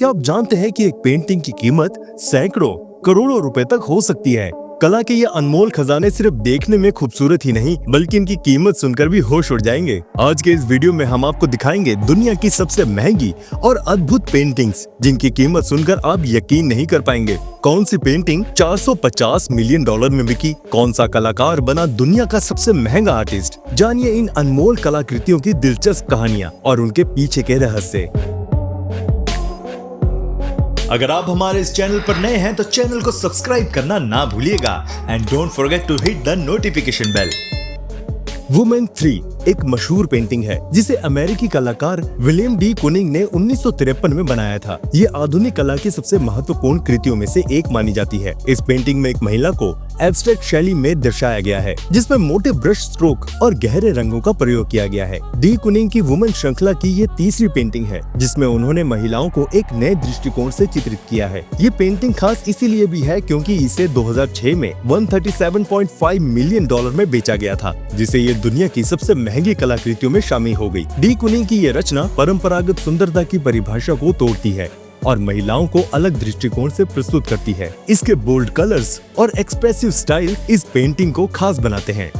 क्या आप जानते हैं कि एक पेंटिंग की कीमत सैकड़ों करोड़ों रुपए तक हो सकती है। कला के ये अनमोल खजाने सिर्फ देखने में खूबसूरत ही नहीं बल्कि इनकी कीमत सुनकर भी होश उड़ जाएंगे। आज के इस वीडियो में हम आपको दिखाएंगे दुनिया की सबसे महंगी और अद्भुत पेंटिंग्स जिनकी कीमत सुनकर आप यकीन नहीं कर पाएंगे। कौन सी पेंटिंग 450 मिलियन डॉलर में बिकी, कौन सा कलाकार बना दुनिया का सबसे महंगा आर्टिस्ट। जानिए इन अनमोल कलाकृतियों की दिलचस्प कहानियाँ और उनके पीछे के रहस्य। अगर आप हमारे इस चैनल पर नए हैं तो चैनल को सब्सक्राइब करना ना भूलिएगा and don't forget to hit the notification bell. Women 3 एक मशहूर पेंटिंग है जिसे अमेरिकी कलाकार विलियम डी कुनिंग ने 1953 में बनाया था। ये आधुनिक कला की सबसे महत्वपूर्ण कृतियों में से एक मानी जाती है। इस पेंटिंग में एक महिला को एब्स्ट्रैक्ट शैली में दर्शाया गया है जिसमें मोटे ब्रश स्ट्रोक और गहरे रंगों का प्रयोग किया गया है। डी कुनिंग की वुमेन श्रृंखला की ये तीसरी पेंटिंग है जिसमें उन्होंने महिलाओं को एक नए दृष्टिकोण से चित्रित किया है। ये पेंटिंग खास इसीलिए भी है क्योंकि इसे 2006 में 137.5 मिलियन डॉलर में बेचा गया था, जिसे ये दुनिया की सबसे महंगी कलाकृतियों में शामिल हो गई। डी कुनिंग की ये रचना परंपरागत सुंदरता की परिभाषा को तोड़ती है और महिलाओं को अलग दृष्टिकोण से प्रस्तुत करती है। इसके बोल्ड कलर्स और एक्सप्रेसिव स्टाइल इस पेंटिंग को खास बनाते हैं।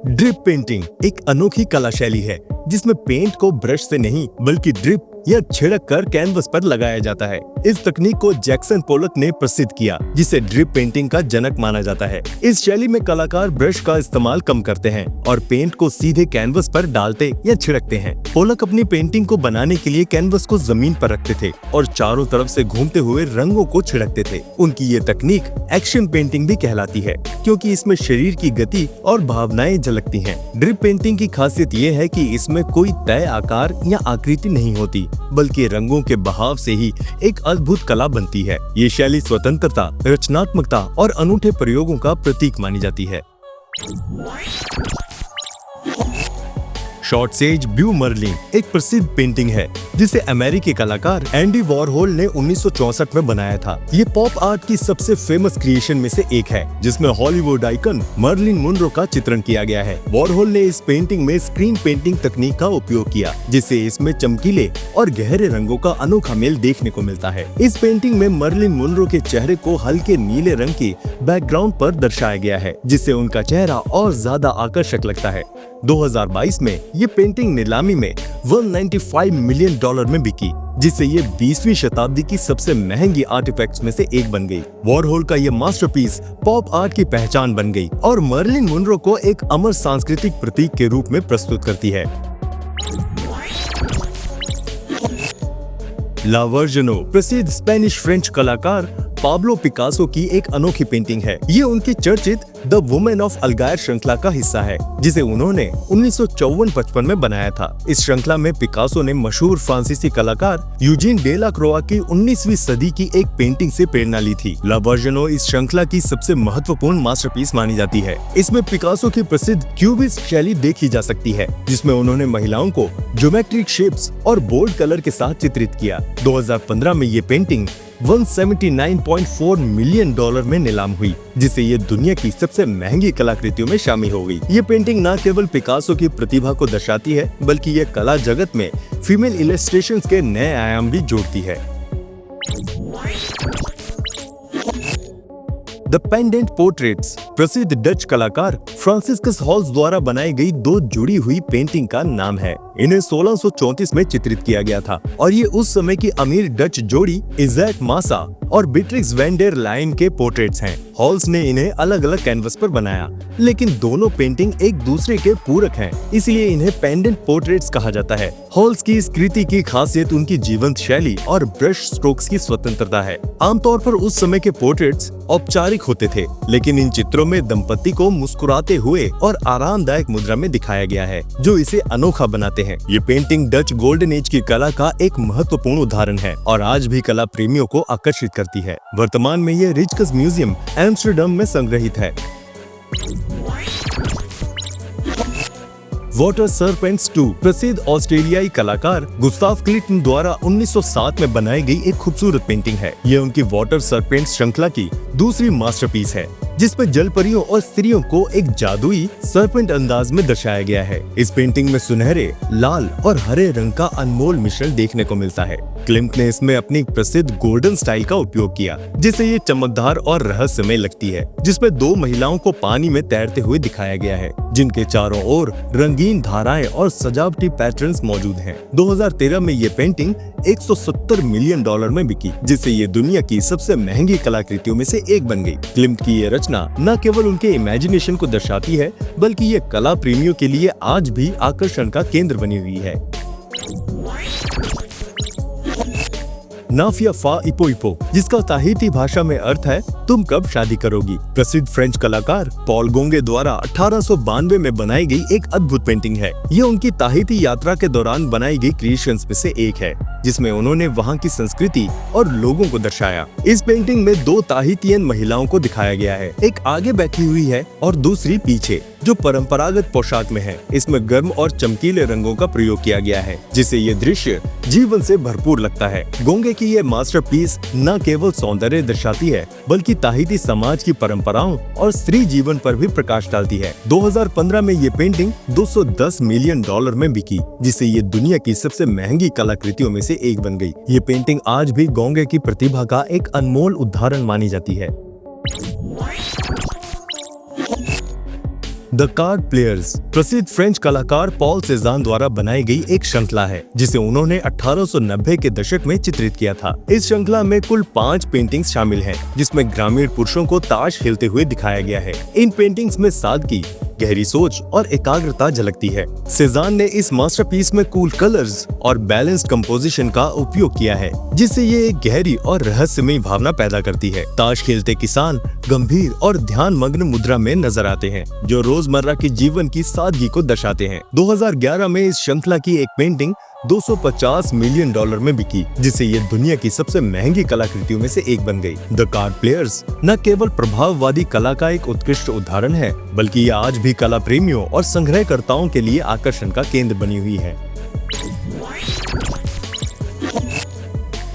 ड्रिप पेंटिंग एक अनोखी कला शैली है जिसमें पेंट को ब्रश से नहीं बल्कि ड्रिप या छिड़क कर कैनवस पर लगाया जाता है। इस तकनीक को जैक्सन पोलक ने प्रसिद्ध किया जिसे ड्रिप पेंटिंग का जनक माना जाता है। इस शैली में कलाकार ब्रश का इस्तेमाल कम करते हैं और पेंट को सीधे कैनवस पर डालते या छिड़कते हैं। पोलक अपनी पेंटिंग को बनाने के लिए कैनवस को जमीन पर रखते थे और चारों तरफ से घूमते हुए रंगों को छिड़कते थे। उनकी ये तकनीक एक्शन पेंटिंग भी कहलाती है क्योंकि इसमें शरीर की गति और भावनाएं झलकती हैं। ड्रिप पेंटिंग की खासियत ये है कि इसमें कोई तय आकार या आकृति नहीं होती बल्कि रंगों के बहाव से ही एक अद्भुत कला बनती है। ये शैली स्वतंत्रता, रचनात्मकता और अनूठे प्रयोगों का प्रतीक मानी जाती है। शॉर्ट सेज ब्लू मर्लिन एक प्रसिद्ध पेंटिंग है जिसे अमेरिकी कलाकार एंडी वॉरहोल ने 1964 में बनाया था। ये पॉप आर्ट की सबसे फेमस क्रिएशन में से एक है जिसमें हॉलीवुड आइकन मर्लिन मुनरो का चित्रण किया गया है। वॉरहोल ने इस पेंटिंग में स्क्रीन पेंटिंग तकनीक का उपयोग किया जिससे इसमें चमकीले और गहरे रंगों का अनोखा मेल देखने को मिलता है। इस पेंटिंग में मर्लिन मुनरो के चेहरे को हल्के नीले रंग के बैकग्राउंड पर दर्शाया गया है जिससे उनका चेहरा और ज्यादा आकर्षक लगता है। 2022 में ये पेंटिंग नीलामी में 195 मिलियन डॉलर में बिकी जिससे ये 20वीं शताब्दी की सबसे महंगी आर्टिफैक्ट्स में से एक बन गई। वॉरहोल का ये मास्टरपीस पॉप आर्ट की पहचान बन गई और मर्लिन मुनरो को एक अमर सांस्कृतिक प्रतीक के रूप में प्रस्तुत करती है। ला वर्जनो प्रसिद्ध स्पेनिश फ्रेंच कलाकार पाब्लो पिकासो की एक अनोखी पेंटिंग है। ये उनकी चर्चित द वुमेन ऑफ अल्गायर श्रृंखला का हिस्सा है जिसे उन्होंने 1954-55 में बनाया था। इस श्रृंखला में पिकासो ने मशहूर फ्रांसीसी कलाकार यूजीन डेला क्रोआ की 19वीं सदी की एक पेंटिंग से प्रेरणा ली थी। ला वर्जनो इस श्रृंखला की सबसे महत्वपूर्ण मास्टरपीस मानी जाती है। इसमें पिकासो की प्रसिद्ध क्यूबिस्ट शैली देखी जा सकती है जिसमें उन्होंने महिलाओं को ज्योमेट्रिक शेप्स और बोल्ड कलर के साथ चित्रित किया। 2015 में ये पेंटिंग 179.4 मिलियन डॉलर में नीलाम हुई जिससे ये दुनिया की सबसे महंगी कलाकृतियों में शामिल हो गई। ये पेंटिंग न केवल पिकासो की प्रतिभा को दर्शाती है बल्कि ये कला जगत में फीमेल इलस्ट्रेशंस के नए आयाम भी जोड़ती है। द पेंडेंट पोर्ट्रेट्स प्रसिद्ध डच कलाकार फ्रांसिस्कस हॉल्स द्वारा बनाई गई दो जुड़ी हुई पेंटिंग का नाम है। इन्हें 1634 में चित्रित किया गया था और ये उस समय की अमीर डच जोड़ी इज़ैक मासा और बीट्रिक्स वैन डेर लायन के पोर्ट्रेट्स हैं। हॉल्स ने इन्हें अलग अलग कैनवस पर बनाया लेकिन दोनों पेंटिंग एक दूसरे के पूरक हैं, इसलिए इन्हें पेंडेंट पोर्ट्रेट्स कहा जाता है। हॉल्स की इस कृति की खासियत उनकी जीवंत शैली और ब्रश स्ट्रोक्स की स्वतंत्रता है। आमतौर पर उस समय के पोर्ट्रेट्स औपचारिक होते थे लेकिन इन चित्रों में दंपति को मुस्कुराते हुए और आरामदायक मुद्रा में दिखाया गया है जो इसे अनोखा बनाते हैं। ये पेंटिंग डच गोल्डन एज की कला का एक महत्वपूर्ण उदाहरण है और आज भी कला प्रेमियों को आकर्षित करती है। वर्तमान में ये रिचकस म्यूजियम एम्स्टर्डम में संग्रहित है। वाटर सर्पेंट्स 2 प्रसिद्ध ऑस्ट्रेलियाई कलाकार गुस्ताव क्लिंटन द्वारा 1907 में बनाई गई एक खूबसूरत पेंटिंग है। ये उनकी वाटर सर्पेंट्स श्रृंखला की दूसरी मास्टरपीस है, जिसमें जल परियों और स्त्रियों को एक जादुई सर्पेंट अंदाज में दर्शाया गया है। इस पेंटिंग में सुनहरे, लाल और हरे रंग का अनमोल मिश्रण देखने को मिलता है। क्लिंट ने इसमें अपनी प्रसिद्ध गोल्डन स्टाइल का उपयोग किया, जिससे ये चमकदार और रहस्यमय लगती है, जिसमें दो महिलाओं को पानी में तैरते हुए दिखाया गया है, जिनके चारों ओर रंगीन धाराएं और सजावटी पैटर्न्स मौजूद हैं। 2013 में ये पेंटिंग $170 मिलियन में बिकी, जिससे ये दुनिया की सबसे महंगी कलाकृतियों में से एक बन गई। क्लिंट की ये रचना न केवल उनके इमेजिनेशन को दर्शाती है, बल्कि ये कला प्रेमियों के लिए आज भी आकर्षण का केंद्र बनी हुई है। नाफिया फा इपो इपो, जिसका ताहिती भाषा में अर्थ है तुम कब शादी करोगी, प्रसिद्ध फ्रेंच कलाकार पॉल गोंगे द्वारा 1892 में बनाई गई एक अद्भुत पेंटिंग है। ये उनकी ताहिती यात्रा के दौरान बनाई गई क्रिएशंस में से एक है, जिसमें उन्होंने वहां की संस्कृति और लोगों को दर्शाया। इस पेंटिंग में दो ताहितियन महिलाओं को दिखाया गया है, एक आगे बैठी हुई है और दूसरी पीछे, जो परंपरागत पोशाक में है। इसमें गर्म और चमकीले रंगों का प्रयोग किया गया है, जिससे ये दृश्य जीवन से भरपूर लगता है। गोंगे की ये मास्टरपीस न केवल सौंदर्य दर्शाती है, बल्कि ताहिती समाज की परंपराओं और स्त्री जीवन पर भी प्रकाश डालती है। 2015 में ये पेंटिंग $210 मिलियन में बिकी, जिससे ये दुनिया की सबसे महंगी कलाकृतियों में से एक बन गई। ये पेंटिंग आज भी गोंगे की प्रतिभा का एक अनमोल उदाहरण मानी जाती है। द कार्ड प्लेयर्स प्रसिद्ध फ्रेंच कलाकार पॉल सेजान द्वारा बनाई गई एक श्रृंखला है, जिसे उन्होंने 1890 के दशक में चित्रित किया था। इस श्रृंखला में कुल 5 पेंटिंग्स शामिल हैं, जिसमें ग्रामीण पुरुषों को ताश खेलते हुए दिखाया गया है। इन पेंटिंग्स में सादगी, गहरी सोच और एकाग्रता झलकती है। सेजान ने इस मास्टरपीस में कूल कलर्स और बैलेंस्ड कंपोजिशन का उपयोग किया है, जिससे ये एक गहरी और रहस्यमय भावना पैदा करती है। ताश खेलते किसान गंभीर और ध्यान मग्न मुद्रा में नजर आते हैं, जो रोजमर्रा के जीवन की सादगी को दर्शाते हैं। 2011 में इस श्रृंखला की एक पेंटिंग $250 मिलियन में बिकी, जिससे ये दुनिया की सबसे महंगी कलाकृतियों में से एक बन गई। द कार्ड प्लेयर्स न केवल प्रभाववादी कला का एक उत्कृष्ट उदाहरण है, बल्कि ये आज भी कला प्रेमियों और संग्रहकर्ताओं के लिए आकर्षण का केंद्र बनी हुई है।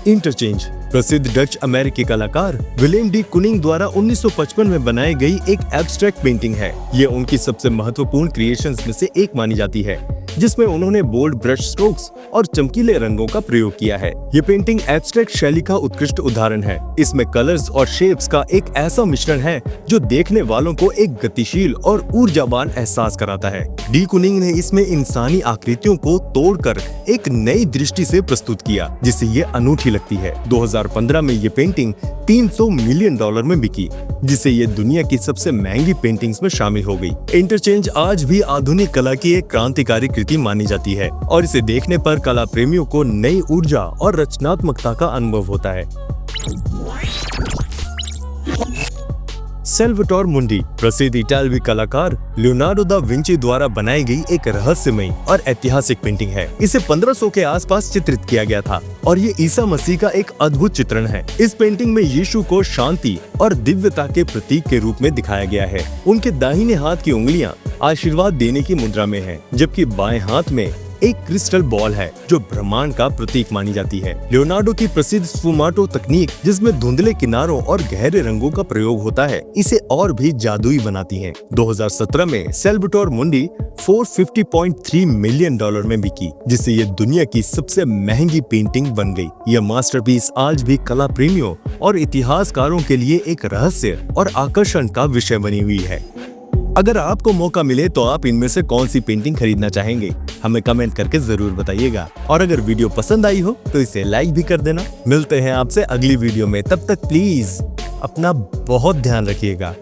इंटरचेंज प्रसिद्ध डच अमेरिकी कलाकार विलेम डी कुनिंग द्वारा 1955 में बनाई गई एक एब्स्ट्रैक्ट पेंटिंग है। ये उनकी सबसे महत्वपूर्ण क्रिएशंस में से एक मानी जाती है, जिसमें उन्होंने बोल्ड ब्रश स्ट्रोक्स और चमकीले रंगों का प्रयोग किया है। ये पेंटिंग एब्स्ट्रैक्ट शैली का उत्कृष्ट उदाहरण है। इसमें कलर्स और शेप्स का एक ऐसा मिश्रण है जो देखने वालों को एक गतिशील और ऊर्जावान एहसास कराता है। डी कुनिंग ने इसमें इंसानी आकृतियों को तोड़कर एक नई दृष्टि से प्रस्तुत किया, जिससे ये अनूठी लगती है। 2015 में ये पेंटिंग $300 मिलियन में बिकी, जिससे ये दुनिया की सबसे महंगी पेंटिंग्स में शामिल हो गई। इंटरचेंज आज भी आधुनिक कला की एक क्रांतिकारी कृति मानी जाती है, और इसे देखने पर कला प्रेमियों को नई ऊर्जा और रचनात्मकता का अनुभव होता है। सेल्वाटोर मुंडी प्रसिद्ध इटालवी कलाकार लियोनार्डो दा विंची द्वारा बनाई गई एक रहस्यमयी और ऐतिहासिक पेंटिंग है। इसे 1500 के आसपास चित्रित किया गया था, और ये ईसा मसीह का एक अद्भुत चित्रण है। इस पेंटिंग में यीशु को शांति और दिव्यता के प्रतीक के रूप में दिखाया गया है। उनके दाहिने हाथ की उंगलियां आशीर्वाद देने की मुद्रा में है, जबकि बाएं हाथ में एक क्रिस्टल बॉल है, जो ब्रह्मांड का प्रतीक मानी जाती है। लियोनार्डो की प्रसिद्ध स्फुमाटो तकनीक, जिसमें धुंधले किनारों और गहरे रंगों का प्रयोग होता है, इसे और भी जादुई बनाती है। 2017 में सेल्वाटोर मुंडी $450.3 मिलियन में बिकी, जिससे ये दुनिया की सबसे महंगी पेंटिंग बन गई। यह मास्टरपीस आज भी कला प्रेमियों और इतिहासकारों के लिए एक रहस्य और आकर्षण का विषय बनी हुई है। अगर आपको मौका मिले तो आप इनमें से कौन सी पेंटिंग खरीदना चाहेंगे, हमें कमेंट करके जरूर बताइएगा। और अगर वीडियो पसंद आई हो तो इसे लाइक भी कर देना। मिलते हैं आपसे अगली वीडियो में, तब तक प्लीज अपना बहुत ध्यान रखिएगा।